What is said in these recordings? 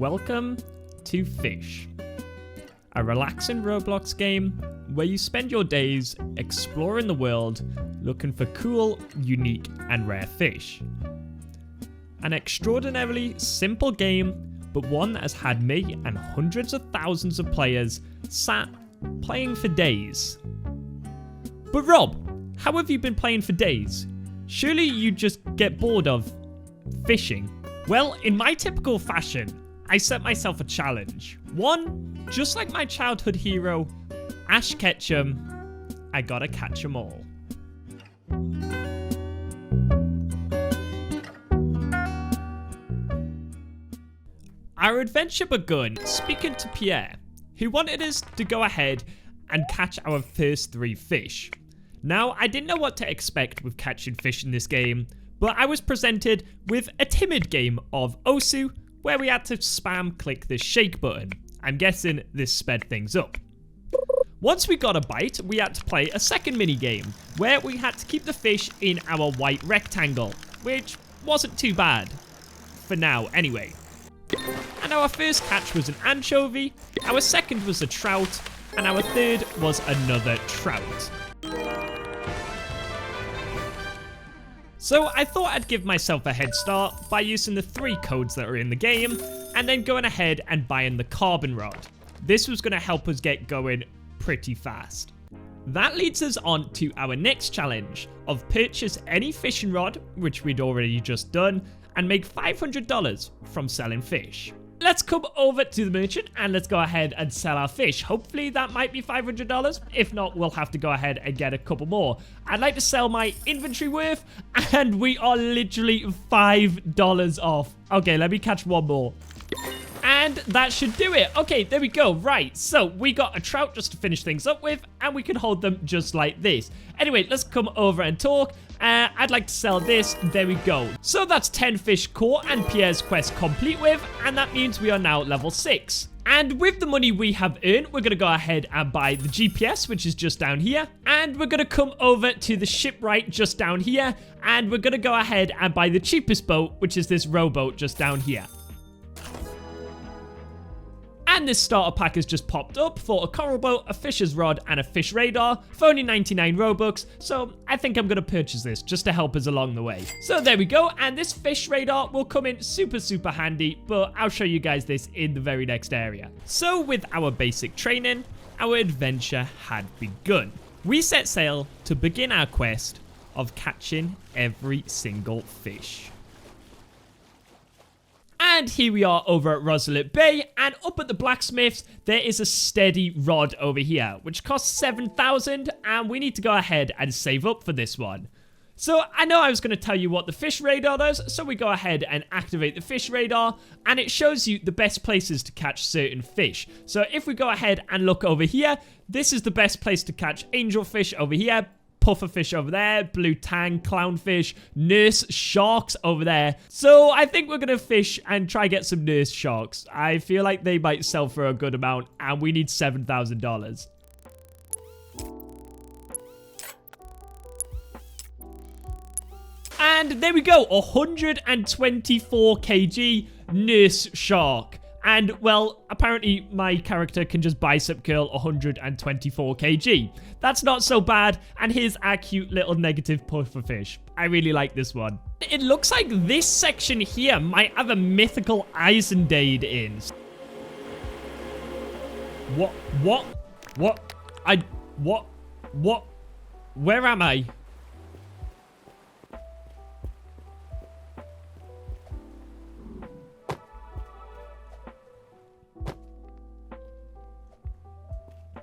Welcome to Fisch, a relaxing Roblox game where you spend your days exploring the world looking for cool, unique and rare fish. An extraordinarily simple game, but one that has had me and hundreds of thousands of players sat playing for days. But Rob, how have you been playing for days? Surely you just get bored of fishing. Well, in my typical fashion, I set myself a challenge. One, just like my childhood hero, Ash Ketchum, I gotta catch 'em all. Our adventure begun speaking to Pierre, who wanted us to go ahead and catch our first 3 fish. Now, I didn't know what to expect with catching fish in this game, but I was presented with a timid game of Osu, where we had to spam click this shake button. I'm guessing this sped things up. Once we got a bite, we had to play a second mini game, where we had to keep the fish in our white rectangle, which wasn't too bad. For now, anyway. And our first catch was an anchovy, our second was a trout, and our third was another trout. So I thought I'd give myself a head start by using the 3 codes that are in the game, and then going ahead and buying the carbon rod. This was going to help us get going pretty fast. That leads us on to our next challenge of purchase any fishing rod, which we'd already just done, and make $500 from selling fish. Let's come over to the merchant and let's go ahead and sell our fish. Hopefully that might be $500. If not, we'll have to go ahead and get a couple more. I'd like to sell my inventory worth, and we are literally $5 off. Okay, let me catch one more. And that should do it. Okay, there we go. Right, so we got a trout just to finish things up with, and we can hold them just like this. Anyway, let's come over and talk. I'd like to sell this. There we go. So that's 10 fish caught and Pierre's quest complete with, and that means we are now level 6. And with the money we have earned, we're going to go ahead and buy the GPS, which is just down here. And we're going to come over to the shipwright just down here. And we're going to go ahead and buy the cheapest boat, which is this rowboat just down here. And this starter pack has just popped up for a coral boat, a fisher's rod, and a fish radar for only 99 Robux. So I think I'm going to purchase this just to help us along the way. So there we go. And this fish radar will come in super handy, but I'll show you guys this in the very next area. So with our basic training, our adventure had begun. We set sail to begin our quest of catching every single fish. And here we are over at Desolate Bay, and up at the blacksmiths, there is a steady rod over here, which costs 7,000, and we need to go ahead and save up for this one. So I know I was going to tell you what the fish radar does, so we go ahead and activate the fish radar, and it shows you the best places to catch certain fish. So if we go ahead and look over here, this is the best place to catch angelfish over here, pufferfish over there, blue tang, clownfish, nurse sharks over there. So I think we're going to fish and try get some nurse sharks. I feel like they might sell for a good amount, and we need $7,000. And there we go, 124 kg nurse shark. And, well, apparently my character can just bicep curl 124 kg. That's not so bad. And here's our cute little negative pufferfish. I really like this one. It looks like this section here might have a mythical Isendade in. What? Where am I?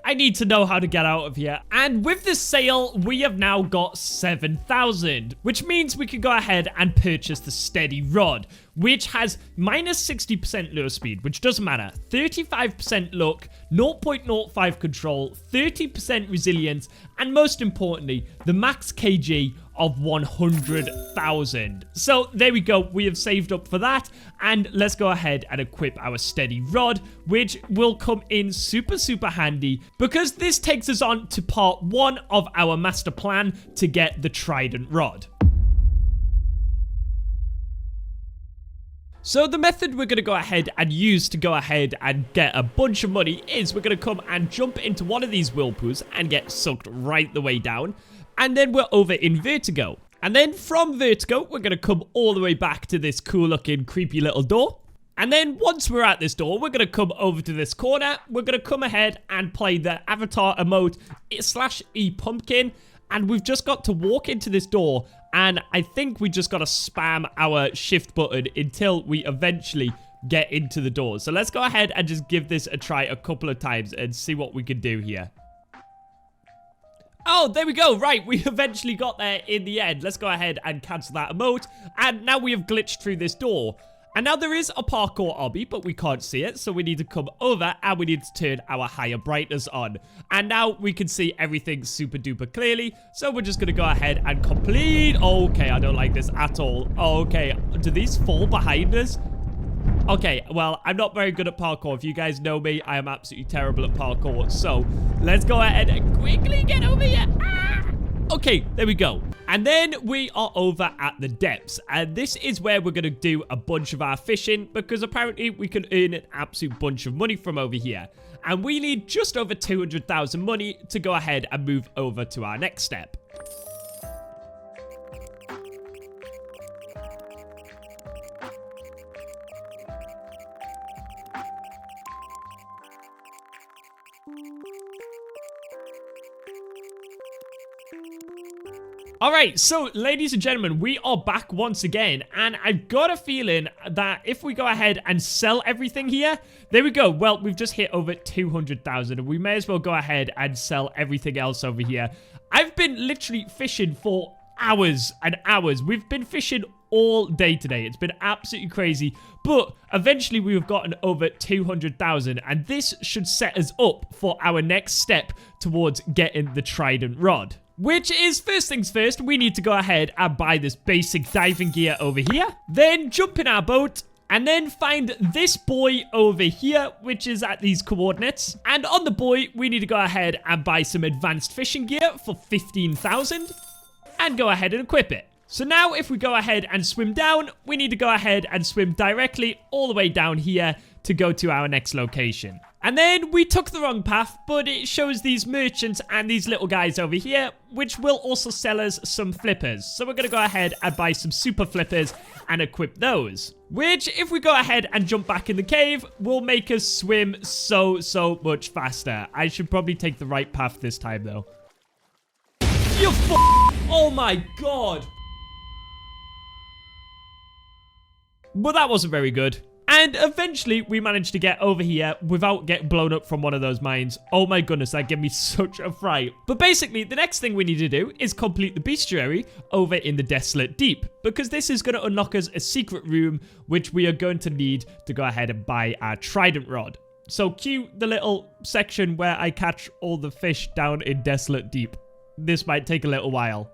I need to know how to get out of here. And with this sale, we have now got 7,000, which means we can go ahead and purchase the steady rod, which has minus 60% lure speed, which doesn't matter, 35% luck, 0.05 control, 30% resilience, and most importantly, the max kg of 100,000. So there we go, we have saved up for that, and let's go ahead and equip our steady rod, which will come in super handy, because this takes us on to part 1 of our master plan to get the trident rod. So the method we're going to go ahead and use to go ahead and get a bunch of money is we're going to come and jump into one of these whirlpools and get sucked right the way down. And then we're over in vertigo. And then from vertigo, we're going to come all the way back to this cool looking creepy little door. And then once we're at this door, we're going to come over to this corner. We're going to come ahead and play the avatar emote /e pumpkin. And we've just got to walk into this door. And I think we just got to spam our shift button until we eventually get into the door. So let's go ahead and just give this a try a couple of times and see what we can do here. Oh, there we go. Right, we eventually got there in the end. Let's go ahead and cancel that emote. And now we have glitched through this door. And now there is a parkour obby, but we can't see it. So we need to come over and we need to turn our higher brightness on. And now we can see everything super duper clearly. So we're just going to go ahead and complete. Okay, I don't like this at all. Okay, do these fall behind us? Okay, well, I'm not very good at parkour. If you guys know me, I am absolutely terrible at parkour. So let's go ahead and quickly get over here. Ah! Okay, there we go. And then we are over at the depths. And this is where we're going to do a bunch of our fishing because apparently we can earn an absolute bunch of money from over here. And we need just over 200,000 money to go ahead and move over to our next step. Alright, so ladies and gentlemen, we are back once again, and I've got a feeling that if we go ahead and sell everything here, there we go. Well, we've just hit over 200,000, and we may as well go ahead and sell everything else over here. I've been literally fishing for hours and hours. We've been fishing all day today. It's been absolutely crazy, but eventually we've gotten over 200,000, and this should set us up for our next step towards getting the trident rod. Which is, first things first, we need to go ahead and buy this basic diving gear over here. Then jump in our boat. And then find this buoy over here, which is at these coordinates. And on the buoy, we need to go ahead and buy some advanced fishing gear for 15,000. And go ahead and equip it. So now if we go ahead and swim down, we need to go ahead and swim directly all the way down here to go to our next location. And then we took the wrong path, but it shows these merchants and these little guys over here, which will also sell us some flippers. So we're going to go ahead and buy some super flippers and equip those. Which, if we go ahead and jump back in the cave, will make us swim so much faster. I should probably take the right path this time, though. You Oh my god! But that wasn't very good. And eventually, we managed to get over here without getting blown up from one of those mines. Oh my goodness, that gave me such a fright. But basically, the next thing we need to do is complete the bestiary over in the desolate deep. Because this is going to unlock us a secret room, which we are going to need to go ahead and buy our trident rod. So cue the little section where I catch all the fish down in desolate deep. This might take a little while.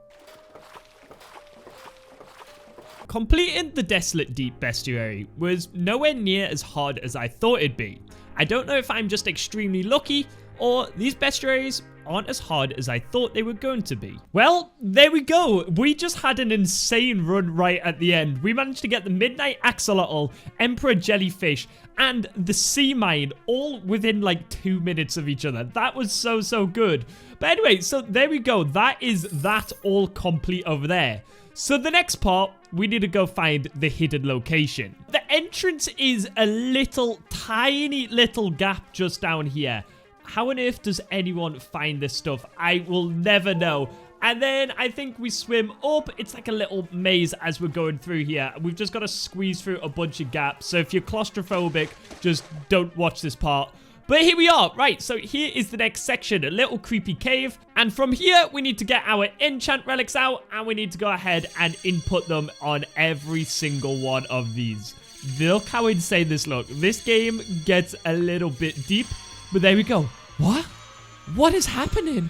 Completing the Desolate Deep bestiary was nowhere near as hard as I thought it'd be. I don't know if I'm just extremely lucky, or these bestiaries aren't as hard as I thought they were going to be. Well, there we go. We just had an insane run right at the end. We managed to get the Midnight Axolotl, Emperor Jellyfish, and the Sea Mine all within like 2 minutes of each other. That was so good. But anyway, so there we go. That is that all complete over there. So the next part, we need to go find the hidden location. The entrance is a little, tiny little gap just down here. How on earth does anyone find this stuff? I will never know. And then I think we swim up. It's like a little maze as we're going through here. We've just got to squeeze through a bunch of gaps. So if you're claustrophobic, just don't watch this part. But here we are. Right, so here is the next section, a little creepy cave. And from here, we need to get our enchant relics out, and we need to go ahead and input them on every single one of these. Look how insane this looks. This game gets a little bit deep, but there we go. What? What is happening?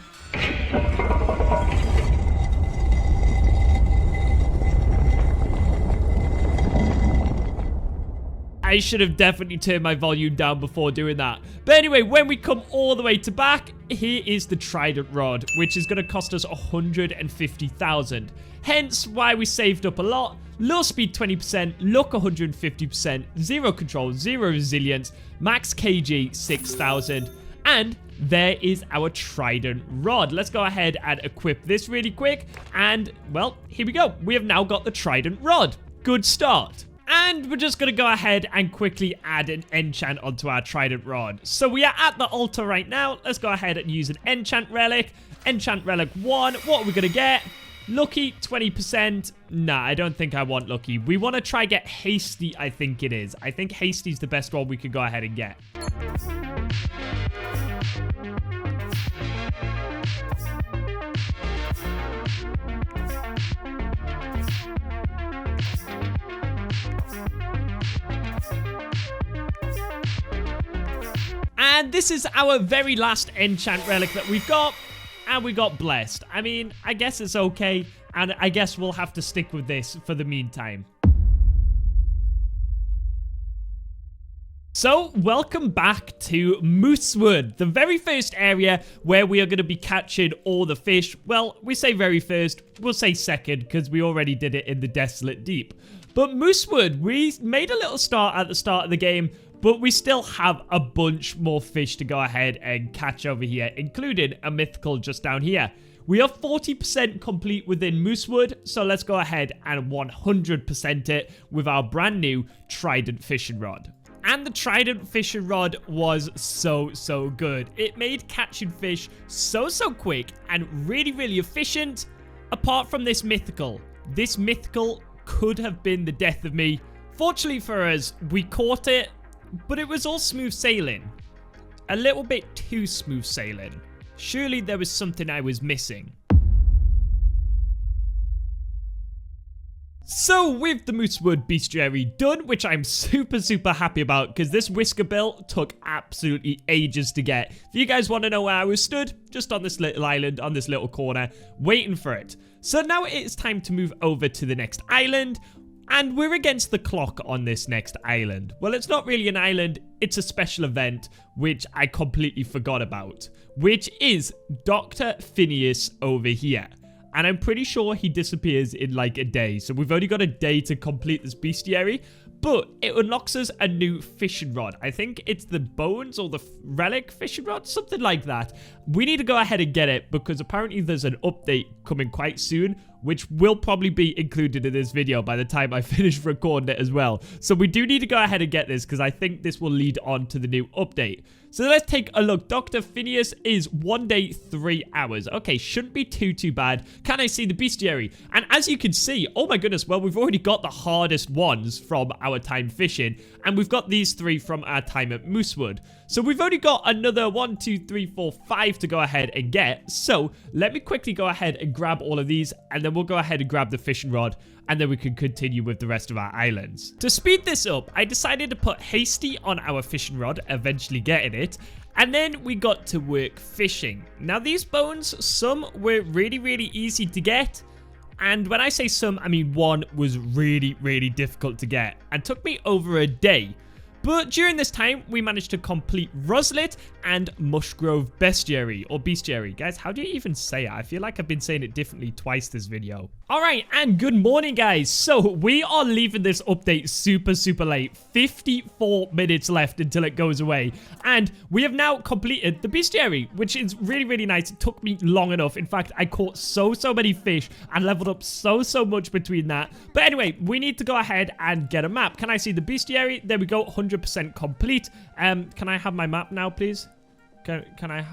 I should have definitely turned my volume down before doing that. But anyway, when we come all the way to back, here is the trident rod, which is going to cost us 150,000. Hence why we saved up a lot low speed 20%, luck 150%, 0 control, 0 resilience, max kg 6000, and there is our trident rod. Let's go ahead and equip this really quick, and well, here we go. We have now got the trident rod. Good start. And we're just going to go ahead and quickly add an enchant onto our trident rod. So we are at the altar right now. Let's go ahead and use an enchant relic. Enchant relic 1. What are we going to get? Lucky 20%. Nah, I don't think I want lucky. We want to try get hasty, I think it is. I think hasty is the best one we could go ahead and get. And this is our very last enchant relic that we've got. And we got blessed. I mean, I guess it's okay. And I guess we'll have to stick with this for the meantime. So, welcome back to Moosewood, the very first area where we are going to be catching all the fish. Well, we say very first, we'll say second, because we already did it in the Desolate Deep. But Moosewood, we made a little start at the start of the game, but we still have a bunch more fish to go ahead and catch over here, including a mythical just down here. We are 40% complete within Moosewood, so let's go ahead and 100% it with our brand new trident fishing rod. And the trident fishing rod was so good. It made catching fish so quick and really efficient, apart from this mythical. This mythical could have been the death of me. Fortunately for us, we caught it, but it was all smooth sailing. A little bit too smooth sailing. Surely there was something I was missing. So with the Moosewood bestiary done, which I'm super happy about, because this whisker bill took absolutely ages to get. If you guys want to know where I was stood, just on this little island, on this little corner, waiting for it. So now it's time to move over to the next island. And we're against the clock on this next island. Well, it's not really an island, it's a special event, which I completely forgot about, which is Dr. Phineas over here. And I'm pretty sure he disappears in like a day. So we've only got a day to complete this bestiary, but it unlocks us a new fishing rod. I think it's the bones or the relic fishing rod, something like that. We need to go ahead and get it because apparently there's an update coming quite soon, which will probably be included in this video by the time I finish recording it as well. So we do need to go ahead and get this because I think this will lead on to the new update. So let's take a look. Dr. Phineas is 1 day, 3 hours. Okay, shouldn't be too bad. Can I see the bestiary? And as you can see, oh my goodness, well, we've already got the hardest ones from our time fishing. And we've got these 3 from our time at Moosewood. So we've only got another 1, 2, 3, 4, 5 to go ahead and get. So let me quickly go ahead and grab all of these. And then we'll go ahead and grab the fishing rod. And then we can continue with the rest of our islands. To speed this up, I decided to put hasty on our fishing rod, eventually getting it. And then we got to work fishing. Now these bones, some were really easy to get. And when I say some, I mean one was really difficult to get. And took me over a day. But during this time, we managed to complete Roslet and Mushgrove Bestiary, or Bestiary. Guys, how do you even say it? I feel like I've been saying it differently twice this video. Alright, and good morning, guys. So, we are leaving this update super late. 54 minutes left until it goes away. And we have now completed the Bestiary, which is really nice. It took me long enough. In fact, I caught so many fish and leveled up so much between that. But anyway, we need to go ahead and get a map. Can I see the Bestiary? There we go, 100% complete. Can I have my map now, please? Can I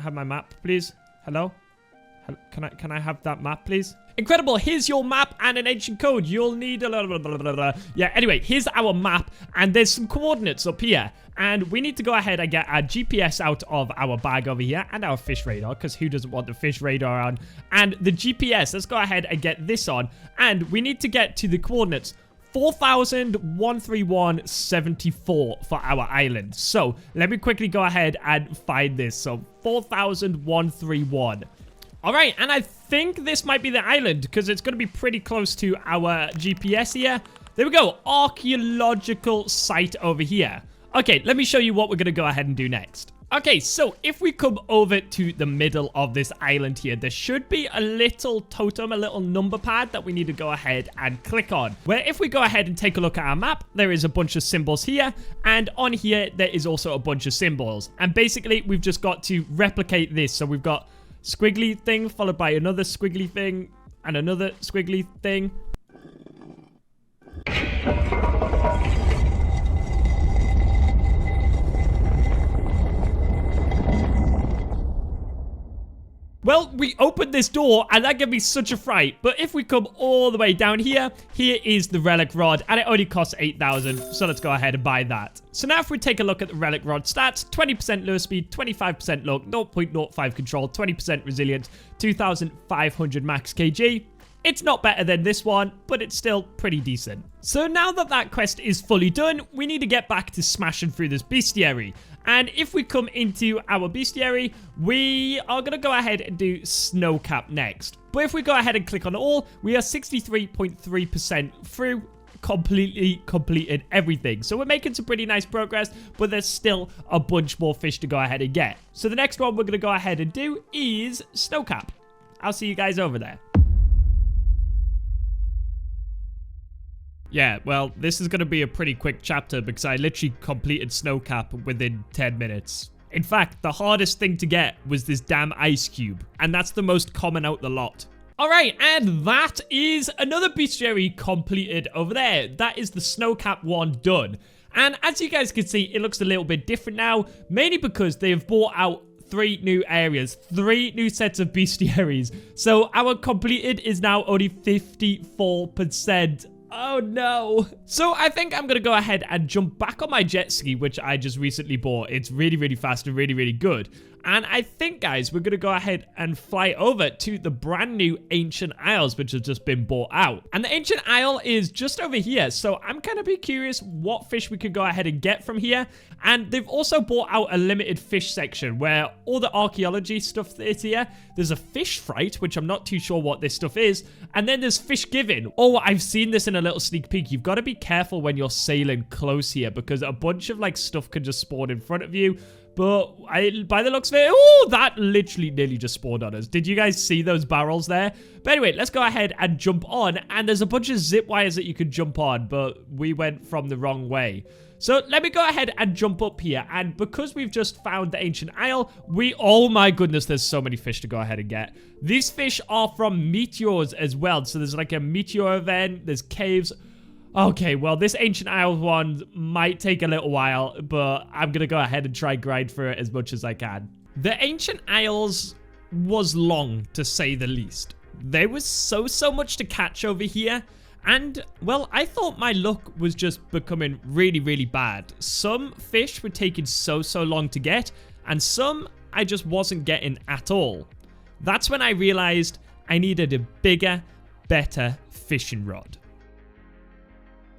have my map, please? Hello? Can I have that map, please? Incredible. Here's your map and an ancient code. You'll need a yeah, anyway, here's our map and there's some coordinates up here. And we need to go ahead and get our GPS out of our bag over here and our fish radar, because who doesn't want the fish radar on? And the GPS, let's go ahead and get this on. And we need to get to the coordinates 4,131.74 for our island. So let me quickly go ahead and find this. So 4,131. All right, and I think this might be the island because it's going to be pretty close to our GPS here. There we go. Archaeological site over here. Okay, let me show you what we're going to go ahead and do next. Okay, so if we come over to the middle of this island here, there should be a little totem, a little number pad that we need to go ahead and click on. Where if we go ahead and take a look at our map, there is a bunch of symbols here. And on here, there is also a bunch of symbols. And basically, we've just got to replicate this. So we've got squiggly thing followed by another squiggly thing and another squiggly thing. Well, we opened this door, and that gave me such a fright. But if we come all the way down here, here is the relic rod, and it only costs 8,000. So let's go ahead and buy that. So now if we take a look at the relic rod stats, 20% low speed, 25% luck, 0.05 control, 20% resilience, 2,500 max kg. It's not better than this one, but it's still pretty decent. So now that that quest is fully done, we need to get back to smashing through this bestiary. And if we come into our bestiary, we are going to go ahead and do Snowcap next. But if we go ahead and click on all, we are 63.3% through, completely completed everything. So we're making some pretty nice progress, but there's still a bunch more fish to go ahead and get. So the next one we're going to go ahead and do is Snowcap. I'll see you guys over there. Yeah, well, this is going to be a pretty quick chapter because I literally completed Snowcap within 10 minutes. In fact, the hardest thing to get was this damn ice cube, and that's the most common out the lot. Alright, and that is another bestiary completed over there. That is the Snowcap one done. And as you guys can see, it looks a little bit different now, mainly because they have brought out 3 new areas, 3 new sets of bestiaries. So our completed is now only 54%. Oh no. So I think I'm going to go ahead and jump back on my jet ski, which I just recently bought. It's really, really fast and really, really good. And I think, guys, we're going to go ahead and fly over to the brand new Ancient Isles, which has just been bought out. And the Ancient Isle is just over here. So I'm kind of be curious what fish we could go ahead and get from here. And they've also bought out a limited fish section where all the archaeology stuff is here. There's a fish fright, which I'm not too sure what this stuff is. And then there's fish giving. Oh, I've seen this in a little sneak peek. You've got to be careful when you're sailing close here because a bunch of like stuff can just spawn in front of you. But by the looks of it, oh, that literally nearly just spawned on us. Did you guys see those barrels there? But anyway, let's go ahead and jump on. And there's a bunch of zip wires that you can jump on, but we went from the wrong way. So let me go ahead and jump up here. And because we've just found the Ancient Isle, oh my goodness, there's so many fish to go ahead and get. These fish are from meteors as well. So there's like a meteor event, there's caves. Okay, well, this Ancient Isle one might take a little while, but I'm going to go ahead and try grind through it as much as I can. The Ancient Isles was long, to say the least. There was so much to catch over here, and, well, I thought my luck was just becoming really, really bad. Some fish were taking so long to get, and some I just wasn't getting at all. That's when I realized I needed a bigger, better fishing rod.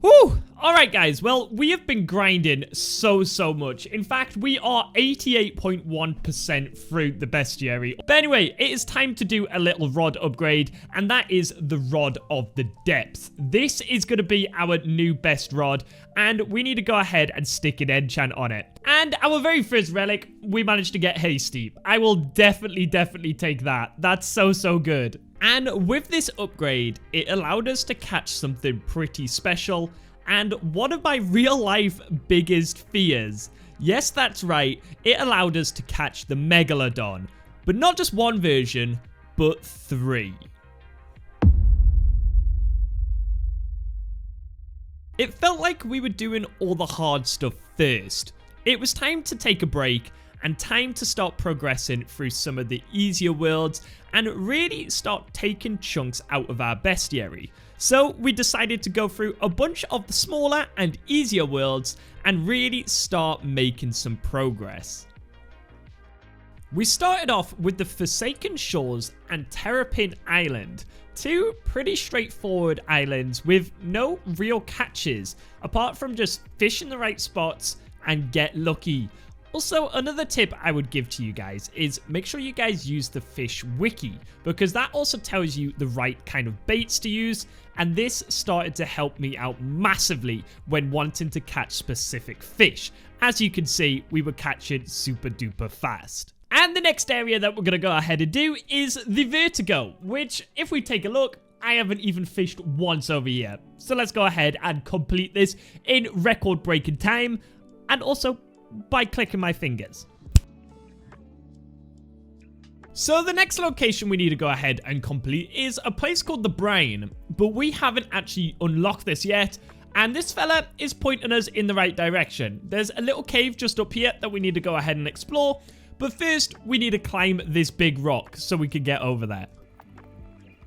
Whew! Alright guys, well, we have been grinding so much. In fact, we are 88.1% through the bestiary. But anyway, it is time to do a little rod upgrade, and that is the Rod of the Depth. This is going to be our new best rod, and we need to go ahead and stick an enchant on it. And our very first relic, we managed to get Hasty. I will definitely take that. That's so good. And with this upgrade, it allowed us to catch something pretty special and one of my real life biggest fears. Yes, that's right, it allowed us to catch the Megalodon, but not just one version, but 3. It felt like we were doing all the hard stuff first. It was time to take a break and time to start progressing through some of the easier worlds and really start taking chunks out of our bestiary. So we decided to go through a bunch of the smaller and easier worlds and really start making some progress. We started off with the Forsaken Shores and Terrapin Island, 2 pretty straightforward islands with no real catches apart from just fish in the right spots and get lucky. Also, another tip I would give to you guys is make sure you guys use the Fisch wiki, because that also tells you the right kind of baits to use, and this started to help me out massively when wanting to catch specific fish. As you can see, we were catching super duper fast. And the next area that we're going to go ahead and do is the vertigo, which if we take a look, I haven't even fished once over here. So let's go ahead and complete this in record-breaking time, and also by clicking my fingers. So the next location we need to go ahead and complete is a place called the Brine, but we haven't actually unlocked this yet, and this fella is pointing us in the right direction. There's a little cave just up here that we need to go ahead and explore, but first we need to climb this big rock so we can get over there.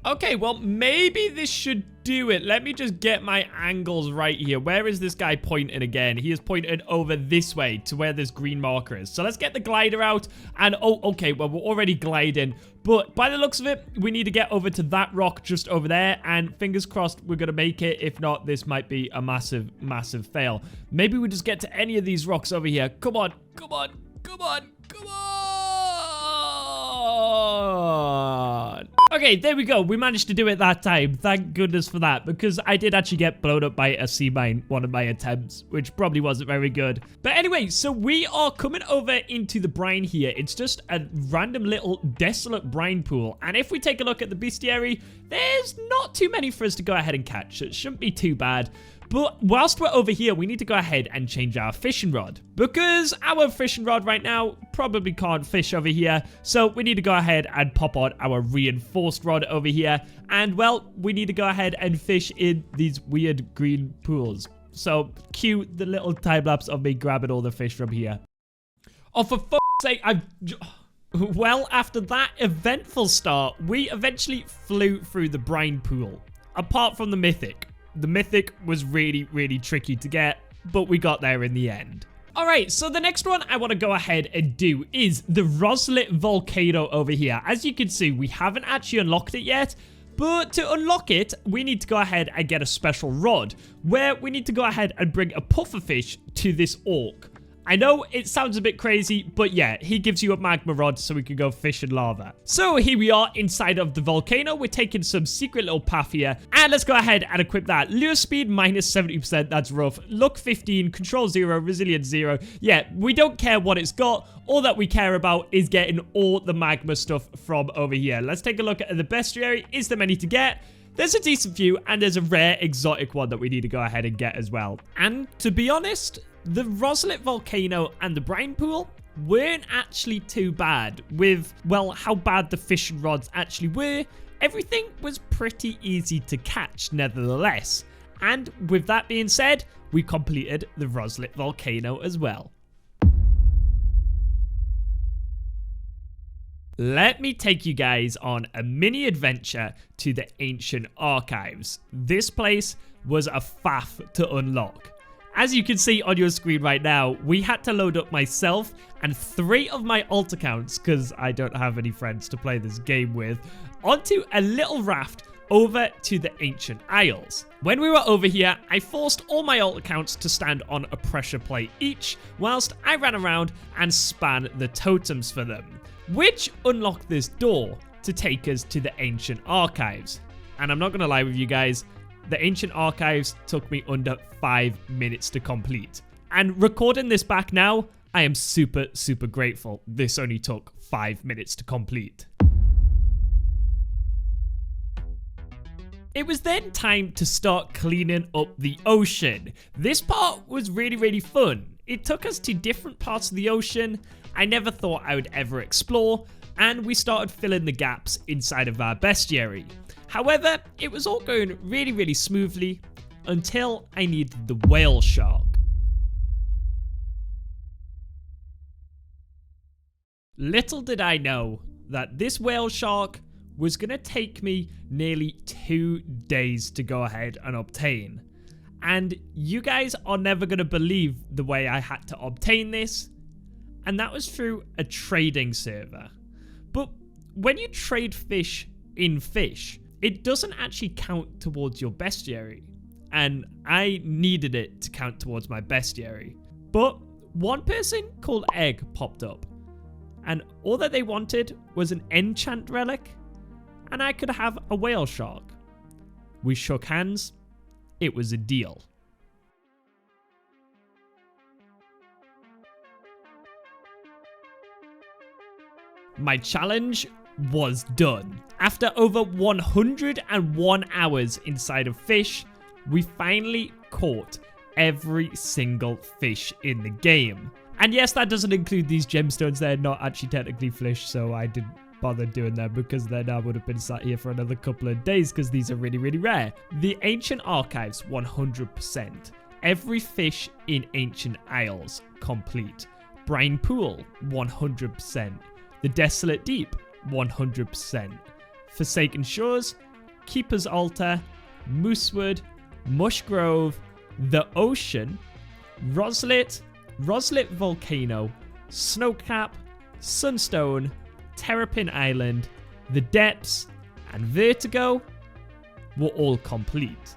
Okay, well, maybe this should do it. Let me just get my angles right here. Where is this guy pointing again? He is pointing over this way to where this green marker is. So let's get the glider out. And, oh, okay, well, we're already gliding. But by the looks of it, we need to get over to that rock just over there. And fingers crossed, we're going to make it. If not, this might be a massive, massive fail. Maybe we just get to any of these rocks over here. Come on, come on, come on, come on. Okay, there we go. We managed to do it that time. Thank goodness for that, because I did actually get blown up by a sea mine one of my attempts, which probably wasn't very good. But anyway, so we are coming over into the brine here. It's just a random little desolate brine pool. And if we take a look at the bestiary, there's not too many for us to go ahead and catch. So it shouldn't be too bad. But whilst we're over here, we need to go ahead and change our fishing rod, because our fishing rod right now probably can't fish over here. So we need to go ahead and pop on our reinforced rod over here. And well, we need to go ahead and fish in these weird green pools. So cue the little time lapse of me grabbing all the fish from here. Oh, for fuck's sake, well, after that eventful start, we eventually flew through the brine pool, apart from the mythic. The mythic was really, really tricky to get, but we got there in the end. Alright, so the next one I want to go ahead and do is the desolate volcano over here. As you can see, we haven't actually unlocked it yet, but to unlock it, we need to go ahead and get a special rod, where we need to go ahead and bring a pufferfish to this orc. I know it sounds a bit crazy, but yeah, he gives you a magma rod so we can go fish in lava. So here we are inside of the volcano. We're taking some secret little path here. And let's go ahead and equip that. Lure speed minus 70%. That's rough. Luck 15. Control 0. Resilience 0. Yeah, we don't care what it's got. All that we care about is getting all the magma stuff from over here. Let's take a look at the bestiary. Is there many to get? There's a decent few, and there's a rare exotic one that we need to go ahead and get as well. And to be honest, the desolate volcano and the brine pool weren't actually too bad with, well, how bad the fishing rods actually were. Everything was pretty easy to catch nevertheless. And with that being said, we completed the desolate volcano as well. Let me take you guys on a mini adventure to the ancient archives. This place was a faff to unlock. As you can see on your screen right now, we had to load up myself and 3 of my alt accounts, because I don't have any friends to play this game with, onto a little raft over to the ancient isles. When we were over here, I forced all my alt accounts to stand on a pressure plate each, whilst I ran around and span the totems for them, which unlocked this door to take us to the ancient archives. And I'm not going to lie with you guys, the ancient archives took me under 5 minutes to complete. And recording this back now, I am super, super grateful this only took 5 minutes to complete. It was then time to start cleaning up the ocean. This part was really, really fun. It took us to different parts of the ocean I never thought I would ever explore, and we started filling the gaps inside of our bestiary. However, it was all going really, really smoothly until I needed the whale shark. Little did I know that this whale shark was going to take me nearly 2 days to go ahead and obtain. And you guys are never going to believe the way I had to obtain this. And that was through a trading server. But when you trade fish in Fisch, it doesn't actually count towards your bestiary. And I needed it to count towards my bestiary. But one person called Egg popped up, and all that they wanted was an enchant relic, and I could have a whale shark. We shook hands. It was a deal. My challenge was done. After over 101 hours inside of Fisch, we finally caught every single fish in the game. And yes, that doesn't include these gemstones. They're not actually technically fish, so I didn't bother doing that because then I would have been sat here for another couple of days because these are really, really rare. The Ancient Archives, 100%. Every fish in Ancient Isles, complete. Brine Pool, 100%. The Desolate Deep, 100%. Forsaken Shores, Keeper's Altar, Moosewood, Mush Grove, The Ocean, Roslet Volcano, Snowcap, Sunstone, Terrapin Island, The Depths, and Vertigo were all complete,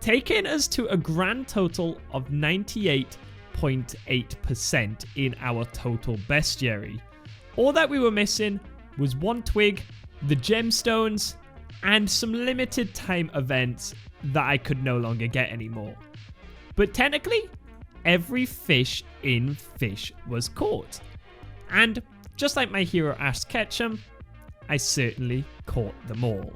taking us to a grand total of 98.8% in our total bestiary. All that we were missing was one twig, the gemstones, and some limited time events that I could no longer get anymore. But technically, every fish in Fisch was caught. And just like my hero Ash Ketchum, I certainly caught them all.